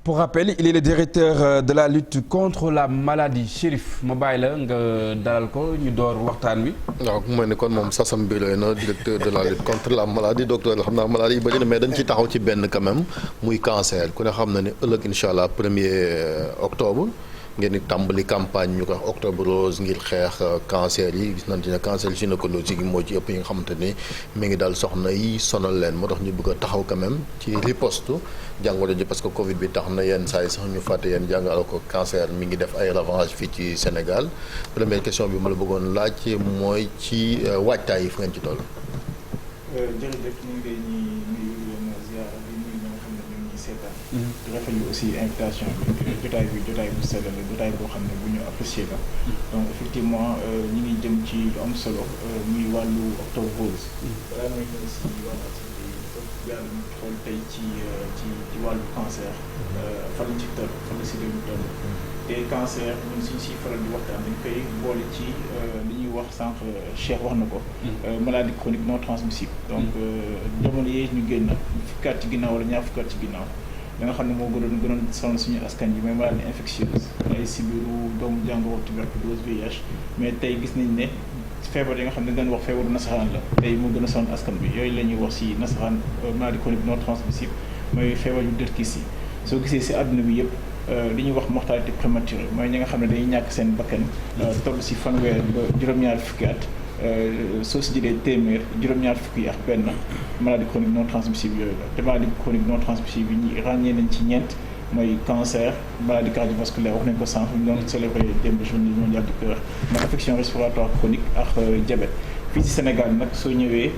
Pour rappel, il est le directeur de la lutte contre la maladie Chérif ma bàyyi la nga dalal ko ñu door waxtaan wi. waaw ku mel ni kon moom sasam bi lay na directeur de la lutte contre la maladie docteur xam naa maladie yi bëri na mais dañ ci taxaw ci benn quand même muy cancer ku ne xam na ne ëllëg incha allah 1er octobre. ngeen di tàmbali campagne ñu ko wax octobre rose ngir xeex cancer yi gis nañ ne cancer gynécologique yi moo ci ëpp yi nga xamante ni mi ngi daal soxna yi sonal leen moo tax ñu bëgg a taxaw quand même ci riposte jàngoro ji parce que Covid bi tax na yenn saa yi sax ñu fàtte yenn jàngoro ko cancer mi ngi def ay ravage fii ci Sénégal première question bi ma la bëggoon laaj mooy ci waajtaay yi fu ngeen ci toll. jërëjëf ñu ngi leen di nuyu leen ziar di nuyu ñi nga xam ne ñu ngi seetaan. di rafetlu aussi invitation bi jotaay bu sell la jotaay boo xam ne bu ñu apprécier la. donc effectivement ñu ngi jëm ci lu am solo muy wàllu octobre rose. balaa may ñëw si wàllu activité yi yàlla ñu xool tey ci wàllu cancer. fan la ci toll fan la si dem toll. te cancer ñun suñ si faral di waxtaan dañ koy boole ci li ñuy wax sànq Cheikh wax na ko. maladie chronique non transmissible. donc jamono yee ñu génn fukki at ci ginnaaw wala ñaar fukki at ci ginnaaw da nga xam ne moo gënoon sonal suñu askan yi mooy maladie infectieuse ay sibiru doomu jàngoro tuberculose VIH mais tey gis nañ ne feebar yi nga xam ne dañ wax feebaru nasaraan la tey moo gën a sonal askan bi yooyu la ñuy wax si nasaraan maladie chronique non transmissible mooy feebar yu dërkiis yi soo gisee si àdduna bi yëpp. li ñuy wax mortalité prématurée mooy ñi nga xam ne dañuy ñàkk seen bakkan toll si fanweer ba juróom-ñaar fukki at soo si jëlee téeméer juróom-ñaar fukki ak benn maladie chronique non transmissible yooyu la te maladie chronique non transmissible yi ñi ràññee nañ ci ñeent mooy cancer maladie cardiovasculaire wax nañ ko sànq ñu doon célébré démb journée mondiale du cœur mooy affection respiratoire chronique ak diabète fii ci Sénégal nag soo ñëwee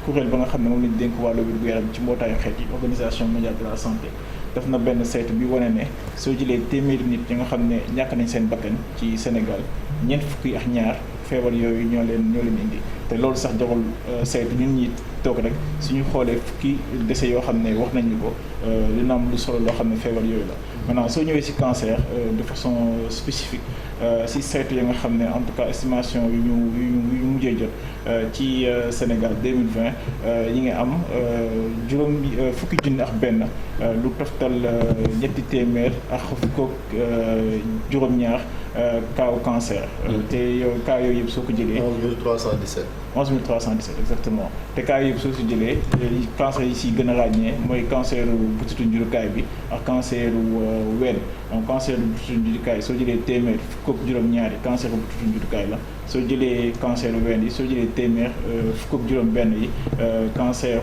kuréel ba nga xam ne moom lañ dénk wàllu wér-gu-yaram ci mbootaayu xeet yi organisation mondiale de la santé def na benn saytu bi wane ne soo jëlee téeméeri nit ñi nga xam ne ñàkk nañ seen bakkan ci Sénégal ñeent fukki ak ñaar feebar yooyu ñoo leen indi te loolu sax jarul saytu ñun ñi toog rek suñu xoolee fukki décès yoo xam ne wax nañ ñu ko dina am lu solo loo xam ne feebar yooyu la maintenant soo ñëwee ci cancer de façon spécifique ci saytu yi nga xam ne en tout cas estimation yu ñu mujjee jot ci Sénégal 2020 ñi ngi am fukki junni ak benn lu toftal ñetti téeméer ak fukk juróom-ñaar cas cancer. te yow cas yooyu yëpp soo ko jëlee. 11317. 11317 exactement te cas yëpp soo si jëlee cancer yi si gën a ràññee mooy cancer butitu njurukaay bi ak cancer ween donc cancer butitu njurukaay soo jëlee téeméer fukk ak juróom-ñaari cancer butitu njurukaay la soo jëlee cancer ween yi soo jëlee téeméer fukk ak juróom-benn yi cancer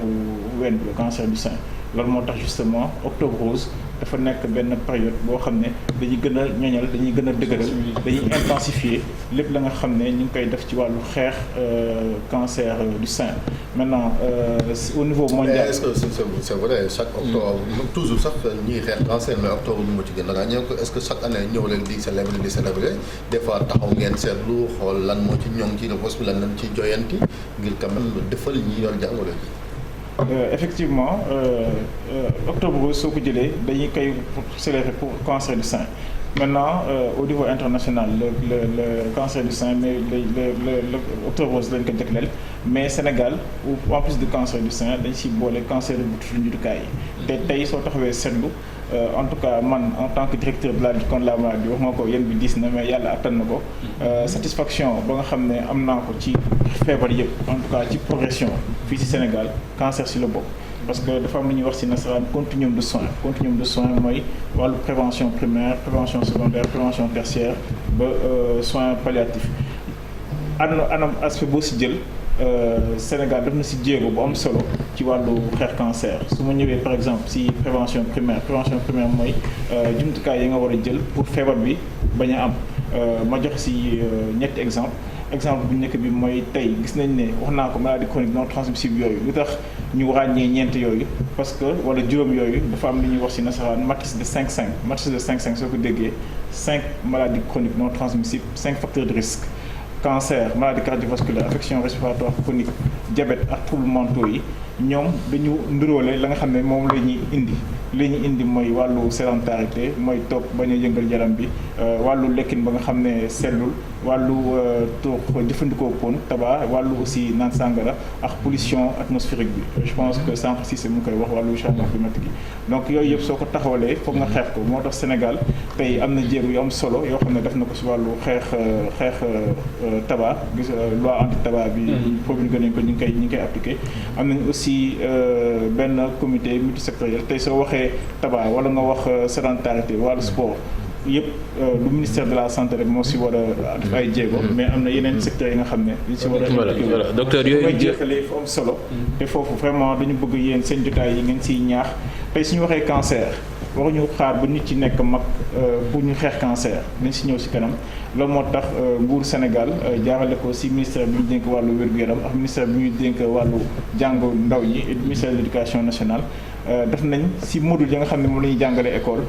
ween bi la cancer du sein loolu moo tax justement octobre rose dafa nekk benn période boo xam ne dañuy gën a ñoñal dañuy gën a dëgëral dañuy intensifier lépp la nga xam ne ñu ngi koy def ci wàllu xeex cancer du sein maintenant au niveau mondial. mais est-ce que c'est vrai chaque octobre toujours sax ñuy xeex cancer mais octobre bi moo ci gën a ràññee ko est-ce que chaque année ñëw leen di célébrer des fois taxaw ngeen seetlu xool lan moo ci ñoŋ ci repos bi lan lañ ci joyanti ngir quand même defal ñi yor jàngoro ji. Effectivement octobre rose soo ko jëlee dañuy koy célébrer pour cancer du sein maintenant au niveau international le cancer du sein mais le octobre rose lañ ko jagleel mais Sénégal en plus de cancer du sein dañ si boole cancer du butitu njurukaay yi te tey soo taxawee seetlu en tout cas man en tant que directeur de la lutte contre la maladie wax nga ko yéen bi diis na mais yàlla attan na ko satisfaction ba nga xam ne am naa ko ci feebar yëpp en tout cas ci progression fii ci Sénégal cancer si la bokk parce que dafa am lu ñuy wax ci nasaraan continuum de soins mooy wàllu prévention primaire prévention secondaire prévention tertiaire ba soins palliatifs anam aspect boo si jël Sénégal def na si jéego bu am solo ci wàllu xeex cancer su ma ñëwee par exemple si prévention primaire mooy jumtukaay yi nga war a jël pour feebar bi bañ a am ma jox si ñetti exemple bu njëkk bi mooy tey gis nañ ne wax naa ko maladie chronique non transmissible yooyu lu tax ñu ràññee ñeent yooyu parce que wala juróom yooyu dafa am lu ñuy wax ci nasaraan matrice de 5-5 soo ko déggee 5 maladies chroniques non transmissibles 5 facteurs de risque cancer maladie cardiovasculaire affection respiratoire chronique diabète ak troubles mentaux yi ñoom dañu nduróole la nga xam ne moom la ñuy indi li ñu indi mooy wàllu sédentarité mooy toog bañ a yëngal yaram bi wàllu lekkin ba nga xam ne sellul wàllu toog jëfandikoo pon tabac wàllu aussi naan sàngara ak pollution atmosphérique bi je pense que sànq si mu koy wax wàllu changement climatique yi donc yooyu yëpp soo ko taxawalee foog nga xeex ko moo tax Sénégal tey am na jéego yu am solo yoo xam ne def na ko si wàllu xeex tabac gis loi anti tabac bi promulgué nañ ko ñu ngi koy appliqué am nañ aussi benn comité multisectoriel tey soo waxee tabac wala nga wax sédentarité wàllu sport yëpp lu ministère de la santé rek moo si war a def ay jéego mais am na yeneen secteurs yi nga xam ne li si war a docteur yooyu koy jeexalee fu am solo te foofu vraiment dañu bëgg yéen seen jotaay yi ngeen siy ñaax tey suñu waxee cancer waruñu xaar ba nit ci nekk mag pour ñu xeex cancer dañ si ñëw si kanam loolu moo tax nguur Sénégal jaarale ko si ministère bi ñu dénk wàllu wér-gu-yaram ak ministère bi ñu dénk wàllu jàng ndaw yi et ministère de l'éducation nationale def nañ si module yi nga xam ne moom la ñuy jàngale école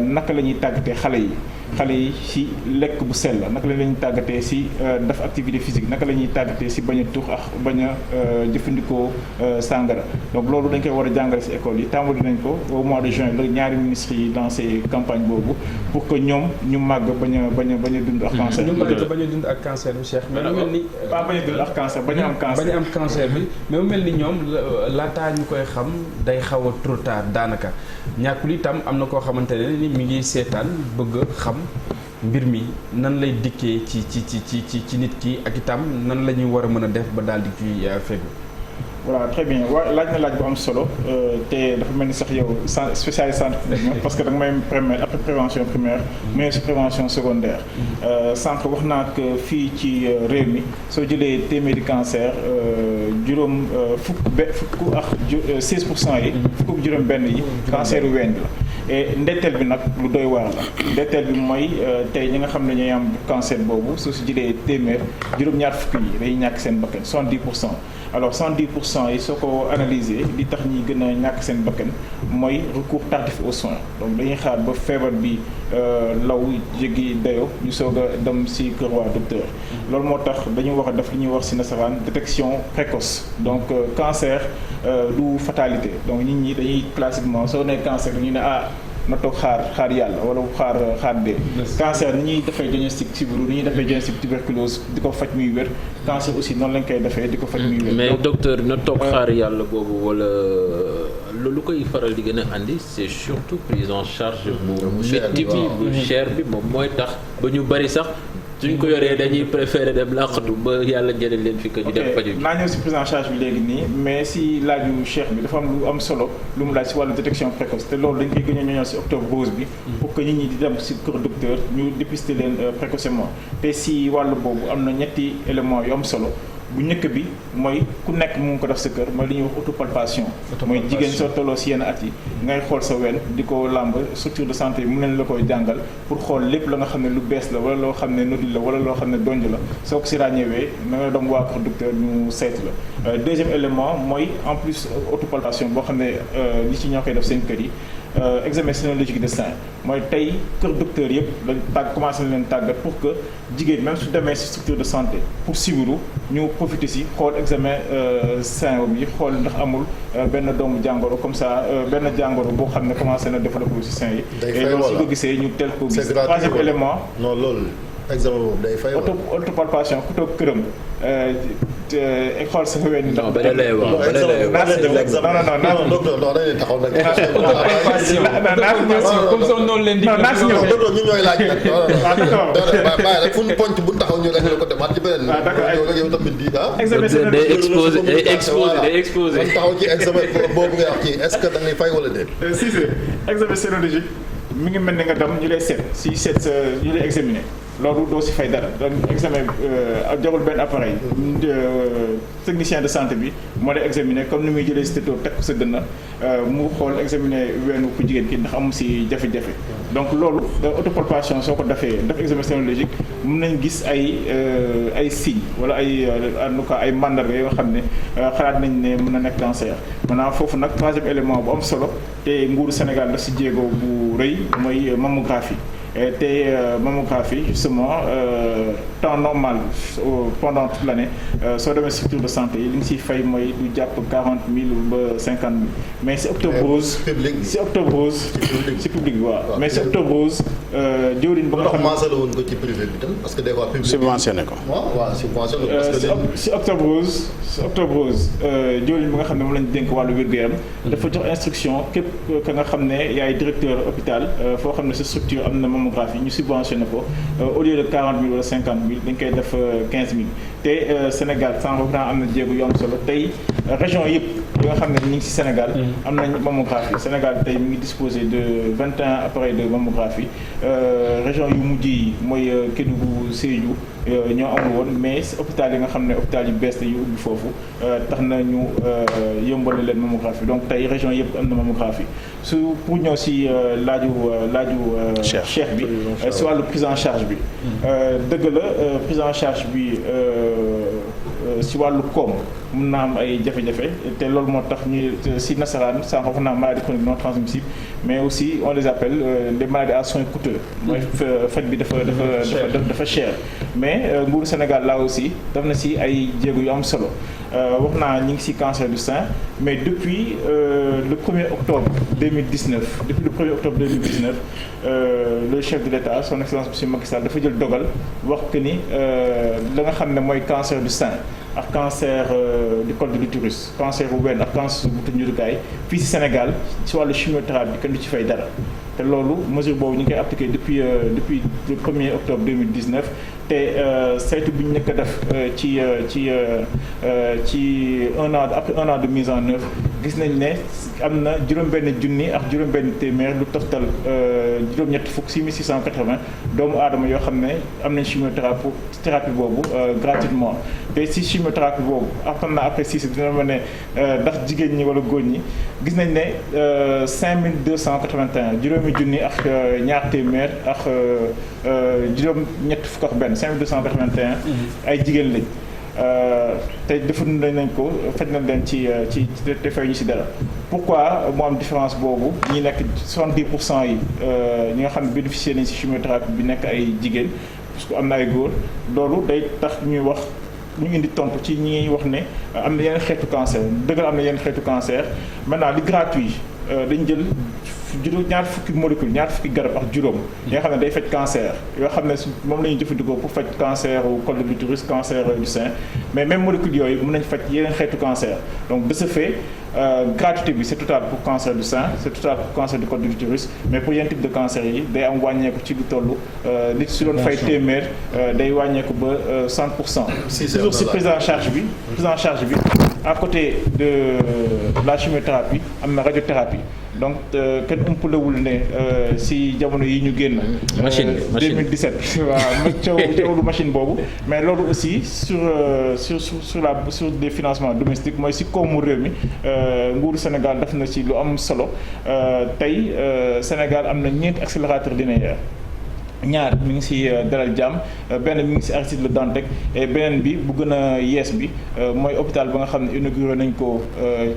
naka la ñuy tàggatee xale yi si lekk bu sell naka la ñuy tàggatee si def activité physique naka la ñuy tàggatee si bañ a tux ak bañ a jëfandikoo sàngara donc loolu dañ koy war a jàngale si école yi tàmbali nañ ko au mois de juin la ñaari ministres yi lancé campagne boobu pour que ñoom ñu màgg bañ a dund ak cancer. ñu màgg bañ a dund ak cancer bi Cheikh. mais mu mel ni pas bañ a dund ak cancer bañ a am cancer. bañ a am cancer bi mais mu mel ni ñoom laataa ñu koy xam day xaw a trop tard daanaka ñàkkul itam am na koo xamante ne ni mi ngi seetaan bëgg xam mbir mi nan lay dikkee ci nit ki ak itam nan la ñuy war a mën a def ba daal di ci fegu. voilà très bien laaj na laaj bu am solo te dafa mel ni sax yow spécialiste santé parce que da nga may permettre après prévention primaire mais aussi prévention secondaire sànq wax naa que fii ci réew mi soo jëlee téeméeri cancer juróom fukk ak 16% yi fukk ak juróom benn yi cancer yu ween la et ndetteel bi nag lu doy waar la ndetteel bi mooy tey ñi nga xam ne ñooy am cancer boobu soo si jëlee téeméer juróom-ñaar fukk yi day ñàkk seen bakkan 70%. alors 110% yi soo ko analyser li tax ñi gën a ñàkk seen bakkan mooy recours tardif aux soins donc dañuy xaar ba feebar bi law jéggi dayo ñu soog a dem ci kër waa docteur loolu moo tax dañu war a def li ñuy wax ci nasaraan détection précoce donc cancer du fatalité donc nit ñi dañuy classiquement soo nee cancer ñu ne na toog xaar yàlla wala xaar dee cancer ni ñuy defee diagnostic sibiru ni ñuy defee diagnostic tuberculose di ko faj muy wér cancer aussi noonu lañ koy defee di ko faj muy wér. mais docteur na toog xaar yàlla boobu wala lu koy faral di gën a andi c'est surtout prise en charge bu métti bi bu cher bi moom mooy tax ba ñu bari sax suñ ko yoree dañuy préférer dem làqatu ba yàlla jëlee leen fi que ñu dem faju naa ñëw si prise en charge bi léegi nii mais si laaju Cheikh bi dafa am lu am solo lu mu laaj si wàllu détection précoce te loolu dañ koy gën a ñëw si octobre rose bi pour que nit ñi di dem si kër docteur ñu dépister leen précocement te si wàllu boobu am na ñetti éléments yu am solo bu njëkk bi mooy ku nekk mu ngi ko def sa kër mooy li ñuy wax autopalpation mooy jigéen soo tolloo si yenn at yi ngay xool sa wen di ko làmb structure de santé yi mu leen la koy jàngal pour xool lépp la nga xam ne lu bees la wala loo xam ne nodule la wala loo xam ne donj la soo ko si ràññeewee na nga dem waa kër docteur ñu saytu la deuxième élément mooy en plus autopalpation boo xam ne li ci ñoo koy def seen kër yi examen sénologique de sein mooy tey kër docteur yëpp dañ commencé na leen tàggat pour que jigéen même su demee si structure de santé pour sibiru ñu profité si xool examen sein bi xool ndax amul benn doomu jàngoro comme ça benn jàngoro boo xam ne commencé na développé si sein yi et loolu su ko gisee ñu tel ko gis troisième élément non loolu examen boobu day fay autopalpation ku toog këram xool sa wéñ non ba lay wax ba lay wax non docteur non dañuy taxaw nag comme ça noonu leen di docteur ñu ñooy laaj nag bàyyi rek fu ñu ponc bu taxaw ñu rek la ko demaat ci beneen yow tamit di day exposé man taxaw ci examen boobu ngay wax ci est-ce que da ngay fay wala déet si examen sérologique mi ngi mel ni nga dem ñu lay seet sa ñu lay examiner loolu doo si fay dara donc examen jarul benn appareil technicien de santé bi moo lay examiner comme ni muy jëlee stéto teg ko sa dënn mu xool examiner weenu ku jigéen ki ndax amul si jafe-jafe donc loolu autopalpation soo ko defee def examen sénologique mën nañ gis ay signes wala en tout cas ay mandarga yoo xam ne xalaat nañ ne mën na nekk cancer maintenant foofu nag troisième élément bu am solo te nguuru Sénégal daf si jéego bu rëy mooy mammographie te mammographie justement temps normal pendant toute l'année soo demee structure de santé yi li nga siy fay mooy du jàpp 40 000 ba 50 000 mais si Octobre Rose si Octobre Rose si public bi waaw mais si Octobre Rose diwlin ba nga xam commencé la woon ko ci privé bi tam parce que des fois public subventionné ko waaw subventionné parce que si Octobre Rose diwlin ba nga xam ne moom lañu dénk wàllu wér-gu-yaram dafa jox instruction képp ka nga xam ne yaay directeur hôpital foo xam ne sa structure am na mammographie ñu subventionné ko au lieu de 40 000 wala 50 000 dañ koy def 15 000 te Sénégal sans reprendre am na jéego yu am solo tey région yëpp yi nga xam ne ñu ngi ci Sénégal am nañ mammographie Sénégal tey mi ngi disposé de 21 appareils de mammographie région yu mujj yi mooy Kédougou Sédhiou ñoo amul woon mais hôpital yi nga xam ne hôpital yu bees la yu ubbi foofu tax na ñu yëmbal leen mammographie donc tey région yëpp am na mammographie su pour ñëw si laaju cheikh bi si wàllu prise en charge bi dëgg la prise en charge bi si wàllu koom mun naa am ay jafe-jafe te loolu moo tax ñu si nasaraan sànq wax naa maladie chronique non transmissible mais aussi on les appelle les maladies à soins coûteux mooy faj bi dafa cher mais nguuru Sénégal là aussi def na si ay jéego yu am solo wax naa ñu ngi si cancer du sein mais depuis le 1er octobre 2019 depuis le 1er octobre 2019 le chef de l'État son excellence monsieur Macky Sall dafa jël dogal wax que ni la nga xam ne mooy cancer du sein ak cancer du col de l'utérus cancer bu wenn ak cancer bu butu njurukaay fii si Sénégal ci wàllu chimiothérapie kenn du ci fay dara te loolu mesure boobu ñu ngi koy appliqué depuis le 1er octobre 2019 te saytu bi ñu nekk a def ci après un an de mise en œuvre gis nañ ne am na juróom-benn junni ak juróom-benn téeméer lu toftal juróom-ñett fukk 6680 doomu aadama yoo xam ne am nañ chimiothérapie boobu gratuitement te si chimiothérapie boobu xam naa après si dina ma ne ndax jigéen ñi wala góor ñi gis nañ ne 5281 juróomi junni ak ñaar téeméer ak juróom-ñett fukk ak benn 5281 ay jigéen lañ te defar nañ ko faj nañ leen ci te fay ñu si dara pourquoi moo am différence boobu ñi nekk 70% yi ñi nga xam ne bénéficié nañ si chimiothérapie bi nekk ay jigéen parce que am na ay góor loolu day tax ñuy wax ñu indi tontu ci ñi wax ne am na yeneen xeetu cancer dëggal am na yeneen xeetu cancer maintenant li gratuit dañ jël ñaar fukki molécule ñaar fukki garab ak juróom yi nga xam ne day faj cancer yoo xam ne moom la ñuy jëfandikoo pour faj cancer au col de l'utérus cancer du sein mais même molécule yooyu mën nañ faj yeneen xeetu cancer donc de ce fait gratuité bi c'est total pour cancer du sein c'est total pour cancer du col de l'utérus mais pour yenn type de cancer yi day am wàññeeku ci lu toll nit su doon fay téeméer day wàññeeku ba 100%. toujours si prise en charge bi à côté de la chimiothérapie am na radiothérapie donc kenn umpalewul ne si jamono yi ñu génn. machine 2017 waaw coowlu machine boobu mais loolu aussi sur des financements domestiques mooy si koomu réew mi nguuru Sénégal def na ci lu am solo tey Sénégal am na ñeenti accélérateur linéaire ñaar mi ngi ci Dalal Jàmm benn mi ngi ci Aristide Le Dantec et beneen bi bu gën a yees bi mooy hôpital ba nga xam ne inauguré nañ ko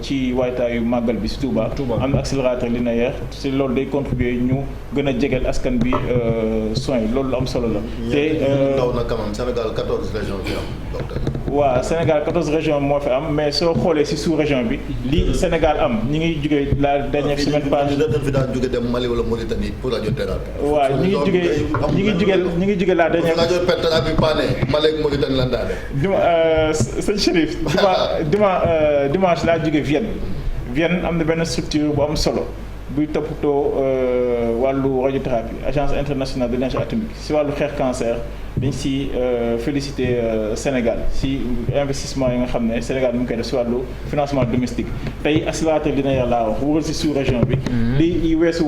ci waajtaayu màggal bi ci Touba. am na accélérateur linéaire ci loolu day contribuer ñu gën a jegeel askan bi soins yi loolu lu am solo la. te ndaw na quand même Sénégal 14 régions fi am docteur. waaw Sénégal 14 régions moo fi am mais soo xoolee ci sous-région bi li Sénégal am ñi ngi jugee la dernière semaine passée. dañ fi daan jóge dem Mali wala Mauritanie pour radiothérapie. waaw ñi ngi jugee la dernière. rajo Petra bi paane Mali ak Mauritanie lan daane. sëñ Chérif dimanche laa jóge Vienne am na benn structure bu am solo buy toppatoo wàllu radiothérapie agence internationale de l'énergie atomique si wàllu xeex cancer dañ si félicité Sénégal si investissement yi nga xam ne Sénégal mu ngi koy def si wàllu financement domestique tey accélérateur linéaire laa wax wóoral si sous région bi li weesu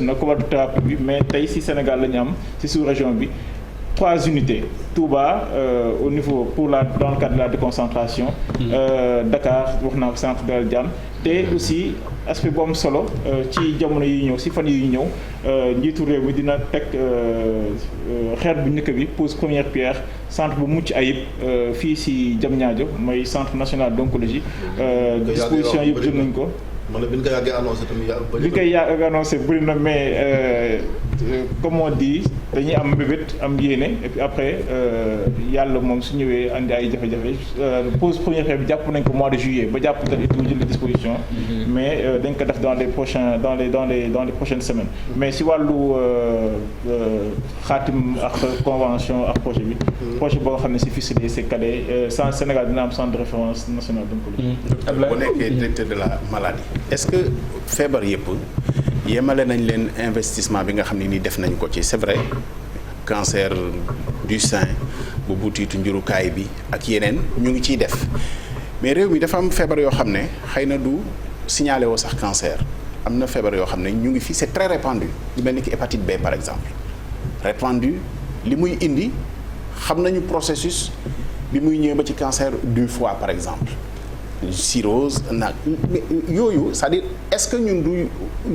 na cobaltothérapie bi mais tey si Sénégal la ñu am si sous région bi 3 unités Touba au niveau dans le cadre de la déconcentration Dakar wax naa ko centre Dalal Jàmm te aussi aspect bu am solo ci jamono yi ñëw si fan yi ñëw njiitu réew mi dina teg xeer bu njëkk bi pose première pierre centre bu mucc ayib fii si Diamniadio mooy centre national d'oncologie disposition yëpp jël nañ ko. man bi ñu koy yàggee annoncé tamit bi ñu koy yàggee annoncé bëri na mais comme on dit dañuy am mbébét am yéene et puis après yàlla moom su ñëwee andi ay jafe-jafe pause première xeex bi jàpp nañ ko mois de juillet ba jàpp date it mu jël disposition mais dañ ko def dans les prochaines semaines mais si wàllu xaatim ak convention ak projet bi projet boo xam ne si ficelé c'est cadré sans Sénégal dina am centre de référence national d'oncologie. bu nekkee directeur de la maladie est-ce que feebar yëpp yemale nañ leen investissement bi nga xam ne nii def nañ ko ci c'est vrai cancer du sein bu butiitu njurukaay bi ak yeneen ñu ngi ciy def mais réew mi dafa am feebar yoo xam ne xëy na du signalé woo sax cancer am na feebar yoo xam ne ñu ngi fi c'est très répandu lu mel ni ki hépatite B par exemple répandu li muy indi xam nañu processus bi muy ñëwee ba ci cancer du foie par exemple cirrhose nag yooyu c'est-à-dire est-ce que ñun du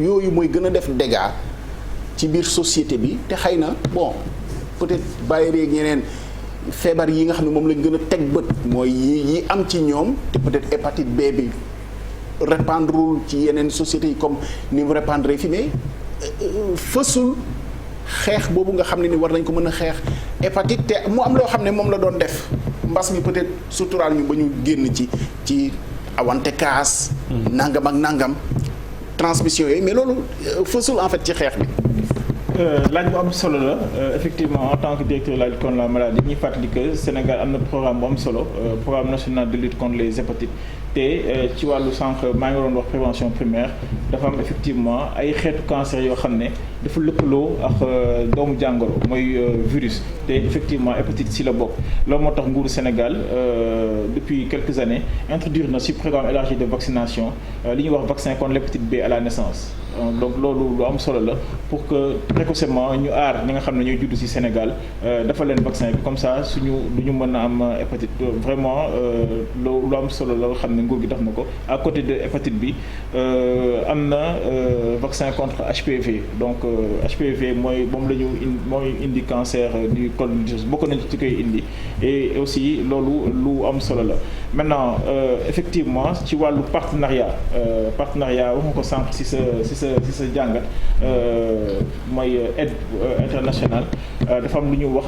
yooyu mooy gën a def dégâts ci biir société bi te xëy na bon peut-être bàyyi réeg ñeneen feebar yi nga xam ne moom lañ gën a teg bët mooy yi am ci ñoom te peut-être hépatite B bi répandrul ci yeneen sociétés yi comme ni mu répandre fi mais fësul xeex boobu nga xam ne ni war nañ ko mën a xeex hépatite te mu am loo xam ne moom la doon def mbas mi peut-être suturaal ñu ba ñu génn ci awante kaas nangam ak nangam transmission yooyu mais loolu fësul en fait ci xeex bi. laaj bu am solo la effectivement en tant que directeur de la lutte contre la maladie ñuy fàttali que Sénégal am na programme bu am solo programme national de lutte contre les hépatites te ci wàllu sànq maa ngi doon wax prévention primaire dafa am effectivement ay xeetu cancer yoo xam ne dafa lëkkaloo ak doomu jàngoro mooy virus te effectivement hépatite si la bokk loolu moo tax nguuru Sénégal depuis quelques années introduire na si programme élargi de vaccination li ñuy wax vaccin contre l'hépatite B à la naissance donc loolu lu am solo la pour que précocement ñu aar ñi nga xam ne ñooy juddu ci Sénégal dafa leen vaccin bi comme ça suñu du ñu mën a am hépatite vraiment lu am solo la xam ne nguur gi def na ko à côté de hépatite bi am na vaccin contre HPV donc HPV mooy moom la ñu mooy indi cancer du col de l'utérus bokk nañ ci koy indi et aussi loolu lu am solo la maintenant effectivement ci wàllu partenariat wax nga ko sànq ci sa jàngat mooy aide internationale dafa am lu ñu wax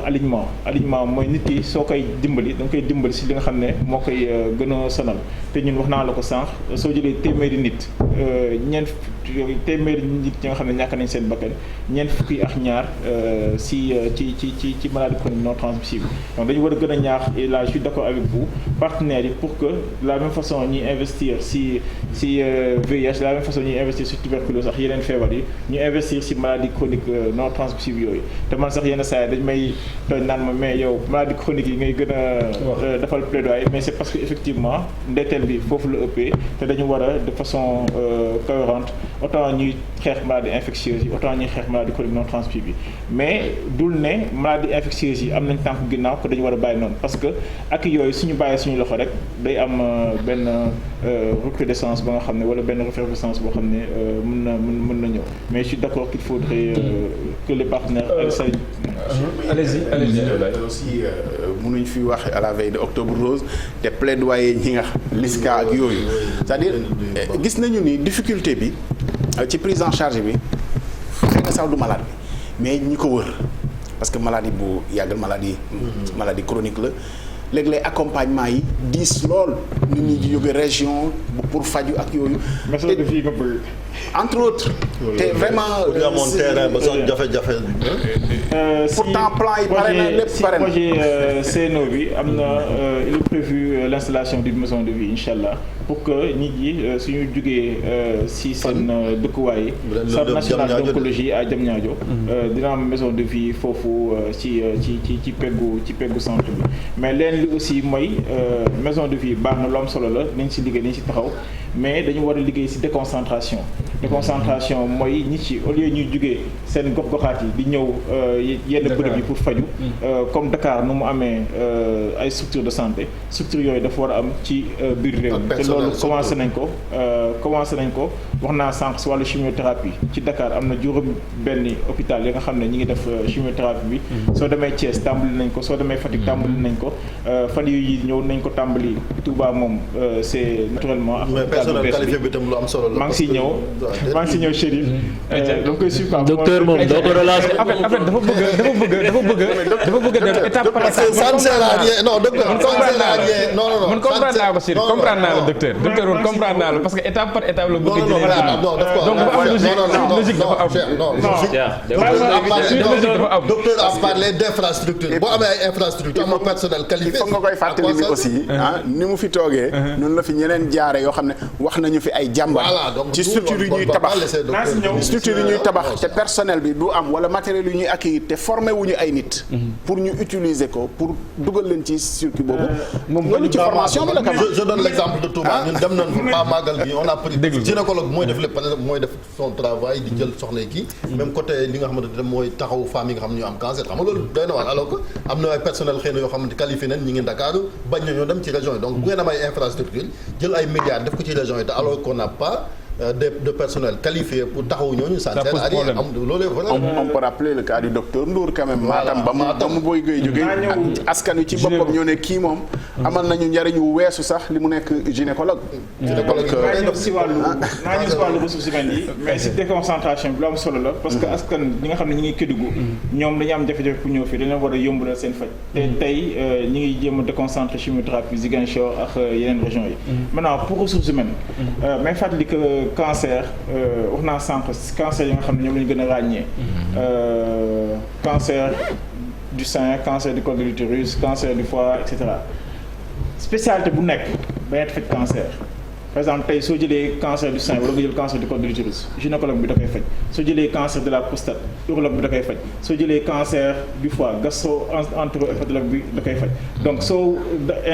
alignement mooy nit ki soo koy dimbali da nga koy dimbali ci li nga xam ne moo koy gën a sonal te ñun wax naa la ko sànq soo jëlee téeméeri nit téeméeri nit ñi nga xam ne ñàkk nañ seen bakkan ñeent fukki ak ñaar ci maladie chronique non transmissible donc dañu war a gën a ñaax et là je suis d'accord avec vous partenaires yi pour que la même façon ñuy investir ci VIH la même façon ñuy investir ci tuberculose ak yeneen feebar yi ñu investir ci maladie chronique non transmissible yooyu te man sax yenn saa yi dañ may tooñ naan ma mais yow maladie chronique yi ngay gën a defal plaidoyer mais c'est parce que effectivement ndetteel bi foofu la ëppee te dañu war a de façon cohérente autant ñuy xeex maladie infectieuse yi autant ñuy xeex maladie chronique non transmissible bi mais dul ne maladie infectieuse yi am nañ tànk ginnaaw ko dañu war a bàyyi noonu parce que ak yooyu suñu bàyyee suñu loxo rek day am benn recrudescence ba nga xam ne wala benn effervescence boo xam ne mën na ñëw mais je suis d'accord qu'il faudrait que les partenaires allez-y aussi mënuñ fi wax à la veille de Octobre Rose te plaidoyer ñi nga LISCA ak yooyu c'est-à-dire gis nañu ni difficulté bi ci prise en charge bi xëy na sax du malade bi mais ñi ko wër parce que maladie bu yàggal maladie chronique la léeg-léeg accompagnement yi diis lool nit ñi di jóge région pour faju ak yooyu. méthode de vie nga bëgg. entre autres. te vraiment bu ñu amoon terrain ba sax jafe-jafe. pourtant plan yi pare na lépp pare na si projet CNO bi am na il est prévu l'installation d'une maison de vie incha allah pour que nit yi suñu jugee si seen dëkkuwaay. centre national d'oncologie à Diamniadio. dina am maison de vie foofu ci peggu centre bi mais leen li aussi mooy maison de vie baax na lu am solo la nañ si liggéey nañ si taxaw mais dañu war a liggéey si déconcentration mooy nit ci au lieu ñuy jugee seen gox-goxaat yi di ñëw yenn bërëb yi pour faju comme Dakar nu mu amee ay structure de santé structure yooyu dafa war a am ci biir réew mi te loolu commencé nañ ko wax naa sànq si wàllu chimiothérapie ci Dakar am na juróom benni hôpital yi nga xam ne ñi ngi def chimiothérapie bi soo demee Thiès tàmbali nañ ko soo demee Fatick tàmbali nañ ko fan yi ñëw nañ ko tàmbali Touba moom c'est naturellement mais personnel qualifié bi tam lu am solo la. maa ngi siy ñëw Chérif dama koy suivre docteur moom doo ko relancer en fait dafa bëgg a dem étape par étape. ça ne sert à rien non docteur non man comprendre naa ko Chérif comprendre naa la docteur man comprendre naa la parce que étape par étape la bëgg donc bu am logique dafa am docteur a parlé d'infrastructure boo amee ay infrastructure am personnel qualifié. il faut nga koy fàttali bi aussi ni mu fi toogee noonu la fi ñeneen jaare yoo xam ne wax nañu fi ay jàmbar ci structure yi ñuy tabax te personnel bi du am wala matériel yu ñuy accueillir te formé wuñu ay nit pour ñu utiliser ko pour dugal leen ci circuit boobu loolu ci formation bi la kam je donne l'exemple de Touba ñun dem nañ fa magal bi on a pris gynécologue mooy def lépp par exemple mooy def son travail di jël soxna kii même côté li nga xamante ne mooy taxaw femmes yi nga xam ne ñu am cancer xam nga loolu doy na waar alors que am na ay personnel xëy na yoo xamante qualifié nañ ñi ngi Dakar bañ na ñoo dem ci région yi donc bu ngeen am ay infrastructure jël ay milliards def ko ci région yi te alors qu'on n'a pas de personnel qualifié pour taxawu ñooñu ça sert à rien loolu on peut rappeler le cas du docteur Ndour quand même Matam ba mu booy gay jógee askan wi ci boppam ñoo ne kii moom amal nañu njariñ wu weesu sax li mu nekk gynécologue naa ñëw si wàllu ressources humaines yi mais si déconcentration bi lu am solo la parce que askan ñi nga xam ne ñi ngi Kédougou ñoom dañu am jafe-jafe pour ñëw fii dañu war a yombalal seen faj te tey ñi ngi jéem a déconcentrer chimiothérapie Ziguinchor ak yeneen régions yi maintenant pour ressources humaines may fàttali que cancer wax naa sànq cancer yi nga xam ne ñoom la ñu gën a ràññee cancer du sein cancer du col de l'utérus cancer du foie et cetera spécialité bu nekk ba faj cancer par exemple tey soo jëlee cancer du sein wala nga jël cancer du col de l'utérus gynécologue bi da koy faj soo jëlee cancer de la prostate urologue bi da koy faj soo jëlee cancer du foie gastro-entérologue bi da koy faj donc soo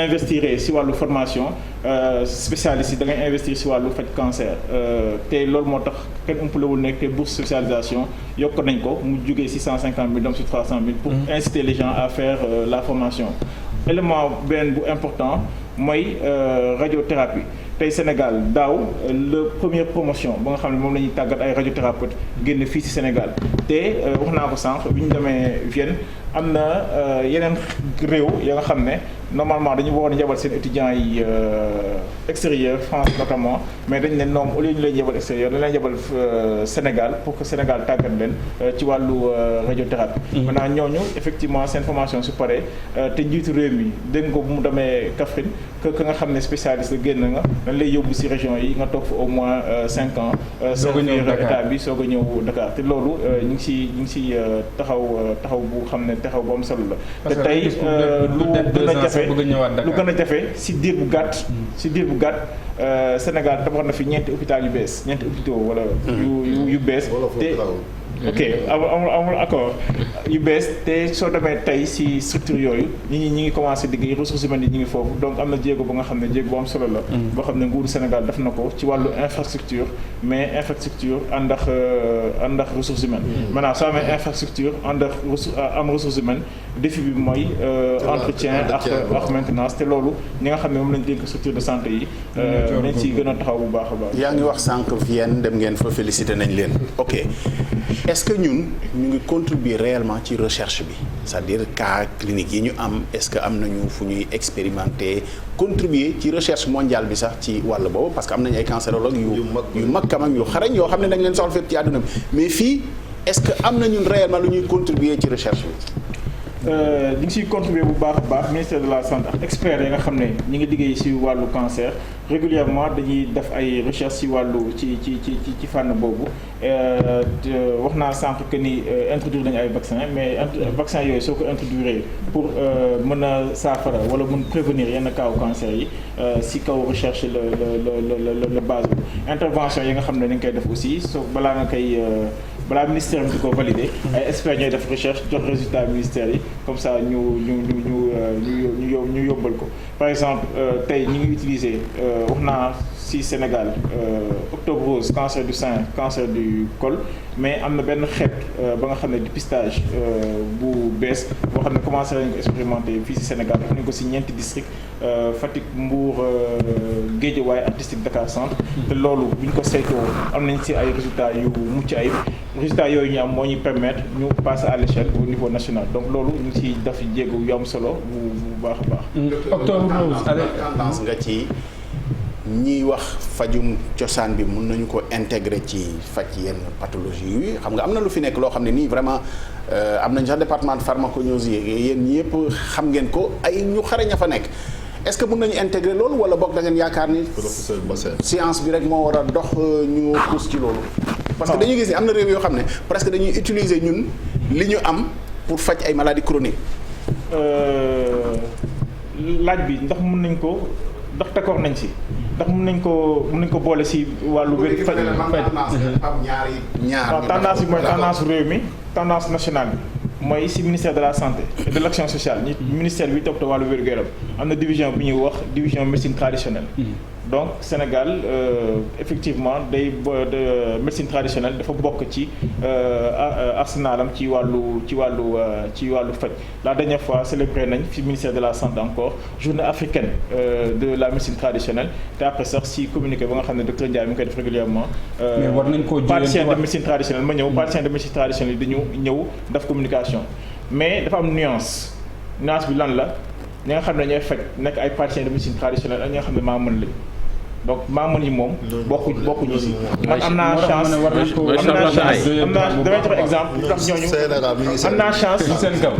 investir si wàllu formation spécialiste yi da ngay investir si wàllu faj cancer te loolu moo tax kenn umpalewul nekk te bourse spécialisation yokk nañ ko mu jógee 650 000 dem si 300 000 pour inciter les gens à faire la formation élément beneen bu important mooy radiothérapie tey Sénégal daaw le première promotion ba nga xam ne moom la ñuy tàggat ay radiothérapeutes génn fii ci Sénégal te wax naa ko sànq bi ñu demee Vienne am na yeneen réew ya nga xam ne normalement dañu waroon yebal seen étudiants yi extérieur France notamment mais dañ ne ñoom au lieu ñu leen yebal extérieur dañ leen yebal Sénégal pour que Sénégal tàggat leen ci wàllu radiothérapie. maintenant ñooñu effectivement seen formation su paree te njiitu réew mi dégg nga bu mu demee Kaffrine que nga xam ne spécialiste la génn nga dañ lay yóbbu ci région yi nga toog fa au moins 5 ans. soog a ñëw Dakar état bi soog a ñëw Dakar te loolu ñu ngi ci taxaw bu xam ne taxaw bu am solo la. te tey lu gën a jafe ci diir bu gàtt. ci diir bu gàtt Sénégal tabax na fi ñeenti hôpital yu bees ñeenti hôpitaux wala. yu bees te. ok amul accord yu bees te soo demee tey ci structure yooyu ñi ngi commencé liggéey ressources humaines yi ñi ngi foofu donc am na jéego ba nga xam ne jéego bu am solo la boo xam ne nguuru Sénégal def na ko ci wàllu infrastructure mais infrastructure ànd ak ressources humaines maintenant soo amee infrastructure am ressources humaines défi bi mooy entretien ak maintenance te loolu ñi nga xam ne moom lañ dénk structure de santé yi nañ ci gën a taxaw bu baax a baax. yaa ngi wax sànq Vienne dem ngeen fa félicité nañ leen ok est-ce que ñun ñu ngi contribuer réellement ci recherche bi c'est-à-dire cas clinique yi ñu am est-ce que am nañu fu ñuy expérimenter contribuer ci recherche mondiale bi sax ci wàll boobu parce que am nañu ay cancérologues yu mag quand même yu xarañ yoo xam ne dañ leen soxla fépp ci àdduna bi mais fii est-ce que am na ñun réellement lu ñuy contribuer ci recherche bi. di ngi siy contribuer bu baax a baax ministère de la santé ak experts yi nga xam ne ñi ngi liggéey si wàllu cancer régulièrement dañuy def ay recherche si wàllu ci fànn boobu wax naa sànq que ni introduire nañu ay vaccin mais vaccin yooyu soo ko introduire pour mën a saafara wala mën prévenir yenn cas cancer yi si kaw recherche le base intervention yi nga xam ne dañ koy def aussi soo balaa ministère bi di ko valider ay experts ñooy def recherche jox résultat ministère yi comme ça ñu yóbbal ko par exemple tey ñu ngi utiliser wax naa ci Sénégal octobre rose cancer du sein cancer du col mais am na benn xeet ba nga xam ne dépistage bu bees boo xam ne commencé nañu ko expérimenter fii ci Sénégal def nañu ko ci ñeenti district Fatick Mbour Guédiawaye artistique Dakar Centre te loolu bu ñu ko saytoo am nañ ci ay résultats yu mucc ayib résultats yooyu ñu am moo ñuy permettre ñu passer à l'échelle au niveau national donc loolu ñu ngi ciy def jéego yu am solo bu baax a baax. octobre tendance nga ci ñiy wax fajum cosaan bi mun nañu ko intégrer ci faj yenn pathologie yi xam nga am na lu fi nekk loo xam ne nii vraiment am nañ sax département de pharmacognosie yéen ñi yëpp xam ngeen ko ay ñu xarañ a fa nekk est-ce que mun nañu intégrer loolu wala boog da ngeen yaakaar ni professeur Bassène science bi rek moo war a dox ñu pousse ci loolu parce que dañuy gis ni am na réew yoo xam ne presque dañuy utiliser ñun li ñu am pour faj ay maladies chroniques laaj bi ndax mun nañ ko ndax d'accord nañ ci ndax mun nañ ko boole ci wàllu wér faj tendance bi mooy tendance réew mi tendance nationale bi mooy ci ministère de la santé et de l'action sociale ñi ministère bi toppatoo wàllu wér-gu-yaram am na division bi ñuy wax division médecine traditionnelle donc Sénégal effectivement de médecine traditionnelle dafa bokk ci arsenalam ci wàllu faj la dernière fois célébré nañ fi ministère de la santé encore journée africaine de la médecine traditionnelle te après sax si communiqué ba nga xam ne docteur Ndiaye mi ngi koy def régulièrement mais war nañ koo praticien de médecine traditionnelle ma ñëw praticien de médecine traditionnelle yi dañu ñëw def communication mais dafa am nuance bi lan la ñi nga xam ne ñooy faj nekk ay praticiens de médecine traditionnelle ak ñi nga xam ne maa mën lañ donc maa mën yi moom bokkuñu si man am naa chance damay joxe exemple lu tax ñooñu am naa chance seen kaw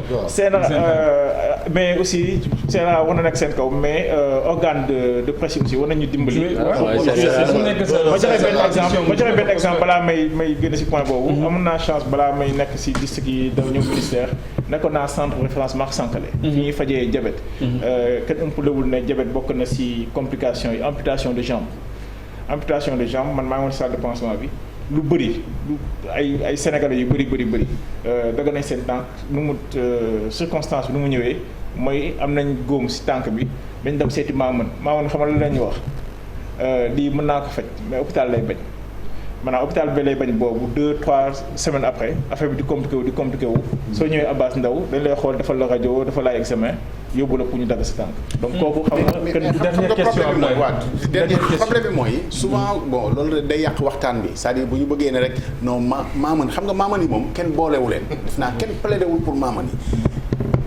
mais aussi CNRA war na nekk seen kaw mais organe de presse aussi war nañu dimbali ma joxe benn exemple balaa may génn si point boobu amoon naa chance balaa may nekk si district yi da ñëw ministère nekkoon naa centre référence Marc Sankalé fi ñuy fajee diabète kenn ëmpalewul ne diabète bokk na si complications yi amputation de jambe man maa ngi woon salle de pansement bi lu bëri ay sénégalais yu bëri daga nañ seen tànk nu mu circonstance bi nu mu ñëwee mooy am nañ góom si tànk bi dañ dem seeti maaman xamal la lañuy wax lii mën naa ko faj mais hôpital lay bañ maanaam hôpital bi lay bañ boobu 2-3 semaines après affaire bi di compliqué wu soo ñëwee Abbas Ndao dañ lay xool defal la rajo defal la examen yóbbu la pour ñu dagg sa tànk donc kooku xam nga dernière question problème bi mooy souvent bon loolu day yàq waxtaan bi c'est-à-dire bu ñu bëggee ne rek non maaman xam nga maaman yi moom kenn boolewu leen def naa kenn plaidewul pour maaman yi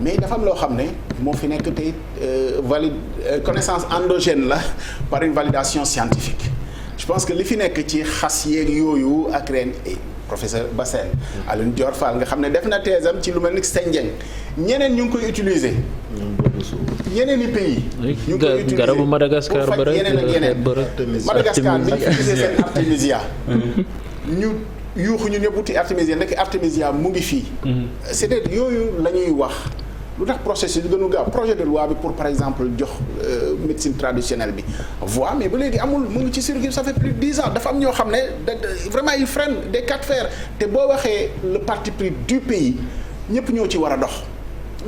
mais dafa am loo xam ne moo fi nekk tey connaissance endogène la par une validation scientifique je pense que li fi nekk ci xas yeeg yooyu ak ren professeur Bassène Alioune Dior Fall nga xam ne def na thèse am ci lu mel ni Sendieng ñeneen ñu ngi koy utiliser yeneen i pays ñu ngi koy utiliser garabu Madagascar pour faj yeneen ak yeneen Madagascar bi ñu utiliser seen artémisia ñu yuuxu ñu ñëpp wuti artémisia nekk artémisia mu ngi fii c'est-à-dire yooyu la ñuy wax lu tax processus bi gën a gaaw projet de loi bi pour par exemple jox médecine traditionnelle bi voie mais ba léegi amul mu ngi ci circuit ça fait plus de 10 ans dafa am ñoo xam ne vraiment ils freinent des cas de fer te boo waxee le parti pris du pays ñëpp ñoo ci war a dox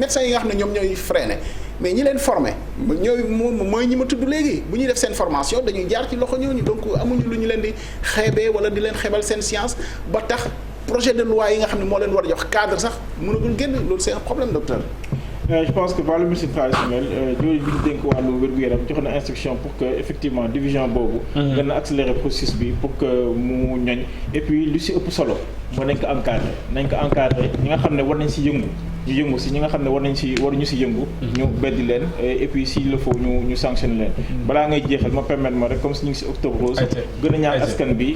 médecins yi nga xam ne ñoom ñooy freiner mais ñi leen formé ñooy mooy ñi ma tudd léegi bu ñuy def seen formation dañuy jaar ci loxo ñooñu donc amuñu lu ñu leen di xeebee wala di leen xeebal seen science ba tax projet de loi yi nga xam ne moo leen war a jox cadre sax mënagul génn loolu c'est un problème docteur. Je pense que wàllu médecine traditionnelle jooju bi ñu dénk wàllu wér-gu-yaram jox na instruction pour que effectivement division boobu gën a accélérer processus bi pour que mu ñoñ et puis lu si ëpp solo moo nañ ko encadré ñi nga xam ne war nañ si yëngu ñu yëngu si ñi nga xam ne waruñu si yëngu ñu beddi leen et puis s'il le faut ñu sanctionner leen balaa ngay jeexal ma permettre ma rek comme si ñu ngi si octobre rose gën a ñaax askan bi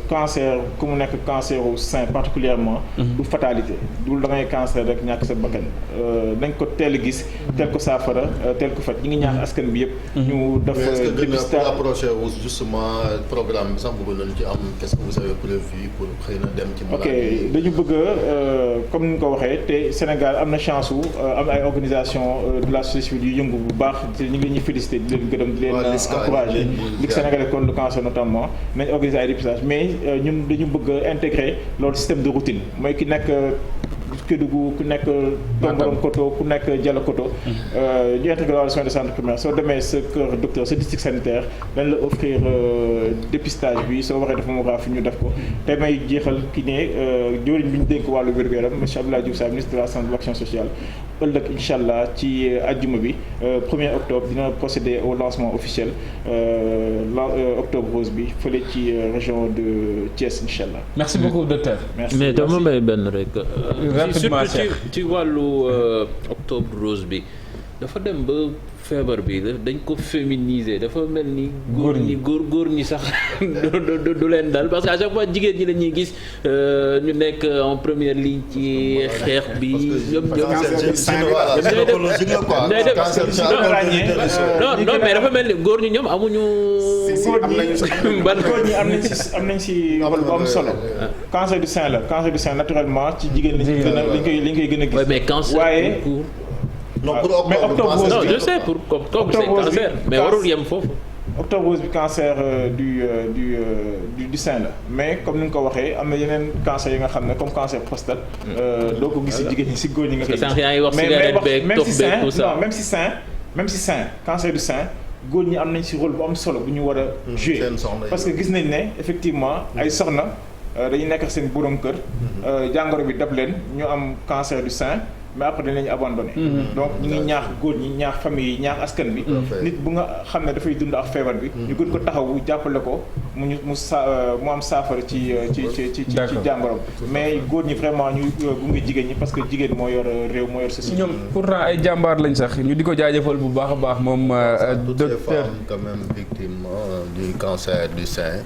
cancer ku mu nekk cancer au sein particulièrement du fatalité du da ngay cancer rek ñàkk sa bakkan nañ ko teel a gis teel ko saafara teel ko faj ñi ngi ñaax askan bi yëpp ñu def dépistage approché wu justement programme bi sax bëgg nañu ci am qu'est-ce que vous avez prévu pour xëy na dem ci ok dañu bëgg comme ni nga ko waxee te Sénégal am na chance wu am ay organisation de la société civile yu yëngu bu baax te ñu ngi leen ñu félicité di leen gërëm di leen encouragé Ligue sénégalaise contre le cancer notamment nañ organiser ay dépistage mais ñun dañu bëgg intégrer loolu système de routine mooy ki nekk Kédougou ku nekk Tomboronkoto ku nekk Dialokoto ñu intégré wàllu soins de santé primaire soo demee sa kër docteur sa district sanitaire dañ la offrir dépistage bi soo waxee def mammographie ñu def ko te may jeexal ki ne joriñ bi ñu dénk wàllu wér-gu-yaram monsieur Abdoulaye Diouf Sarr ministre de la santé et de l'action sociale ëllëg incha allah ci ajjuma bi 1er octobre dina procéder au lancement officiel octobre rose bi fële ci région de Thiès incha allah. merci beaucoup docteur. merci mais dama may benn rek. rapidement surtout ci wàllu octobre rose bi dafa dem ba feebar bi dañ ko féminiser dafa mel ni. góor ñi sax du leen dal parce que à chaque fois jigéen ñi la ñuy gis ñu nekk en première ligne ci xeex bi. non mais dafa mel ni góor ñi ñoom amuñu. góor ñi am nañ si rôle bu am solo. cancer du sein la cancer du sein naturellement ci jigéen lañ koy gën a gis. mais cancer waaye. non pour mais octobre rose non je sais pour octobre c'est cancer mais warul yem foofu. octobre rose bi cancer du sein la mais comme ni nga ko waxee am na yeneen cancer yi nga xam ne comme cancer prostate. doo ko gis si jigéen ñi si góor ñi nga koy gis. yaa ngi wax cigarette beeg tox beeg tout ça même si sein cancer du sein góor ñi am nañ si rôle bu am solo bu ñu war a jouer parce que gis nañ ne effectivement ay soxna dañuy nekk seen borom kër. jàngoro bi dab leen ñu am cancer du sein. mais après dañ lañu abandonné. Donc ñu ngi ñaax góor ñi ñaax famille yi ñaax askan bi. nit bu nga xam ne dafay dund ak feebar bi. ñu gën ko taxawu jàppale ko mu am saafara ci jàngoroom. mais góor ñi vraiment ñu gunge jigéen ñi parce que jigéen moo yor réew moo yor société. ñoom pourtant ay jàmbaar lañ sax ñu di ko jaajëfal bu baax a baax moom docteur. quand même victime du cancer du sein.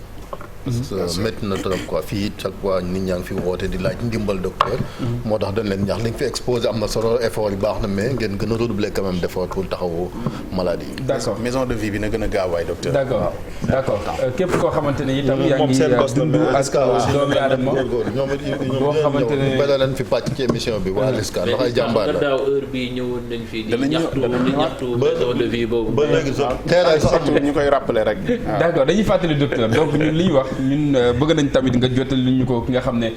métti na trop quoi fii chaque fois nit ñaa ngi fi woote di laaj ndimbal docteur. moo tax dañ leen ñaax li nga fi exposé am na solo effort yi baax na mais ngeen gën a redoubler quand même d'effort pour taxawu maladie yi. d'accord maison de vie bi na gën a gaawaay docteur. d'accord képp koo xamante ne itam yaa ngi dund ak doomu aadama boo xamante ne bëri leen fi pàcc ci émission bi waa Liska ndax ay jàmbaar la. daaw heure bi ñëwoon nañ fi di ñaxtu maison de vie boobu. ba léegi sax teeraay sax ñu koy rappeler rek. d'accord dañuy fàttali docteur donc ñun li ñu wax ñun bëgg nañ tamit nga jottali ñu ko ki nga xam ne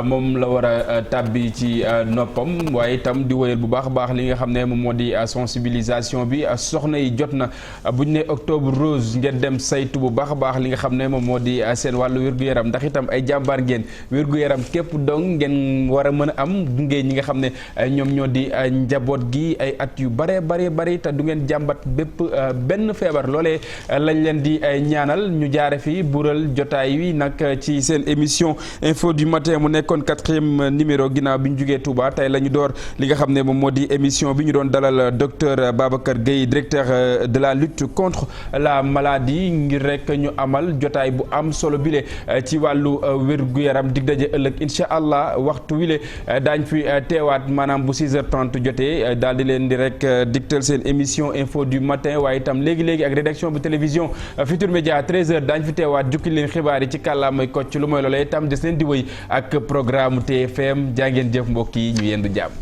moom la war a tàbbi ci noppam waaye itam di wéyal bu baax a baax li nga xam ne moom moo di sensibilisation bi soxna yi jot na buñ ne octobre rose ngeen dem saytu bu baax a baax li nga xam ne moom moo di seen wàllu wér-gu-yaram ndax itam ay jàmbaar ngeen wér-gu-yaram képp dong ngeen war a mën a am gunge ñi nga xam ne ñoom ñoo di njaboot gi ay at yu bari te du ngeen jàmbat bépp benn feebar loolee lañ leen di ñaanal ñu jaare fi bural jotaay wi nag ci seen émission info du matin mu nekkoon 4e numéro ginnaaw bi ñu jugee Touba tey la ñu door li nga xam ne moom moo di émission bi ñu doon dalal docteur Babacar Gueye directeur de la lutte contre la maladie ngir rek ñu amal jotaay bu am solo bile ci wàllu wér-gu-yaram dig daje ëllëg incha allah waxtu wile daañ fi teewaat maanaam bu 6h30 jotee daal di leen di rek digtal seen émission info du matin waaye itam léegi ak rédaction bu télévision Futur Média 13h daañ fi teewaat jukki leen xibaar yi ci kàllaamay Kocc lu mooy loolee itam des leen di wéy ak programme TFM jaa ngeen jëf mbokk yi ñu yendu jàmm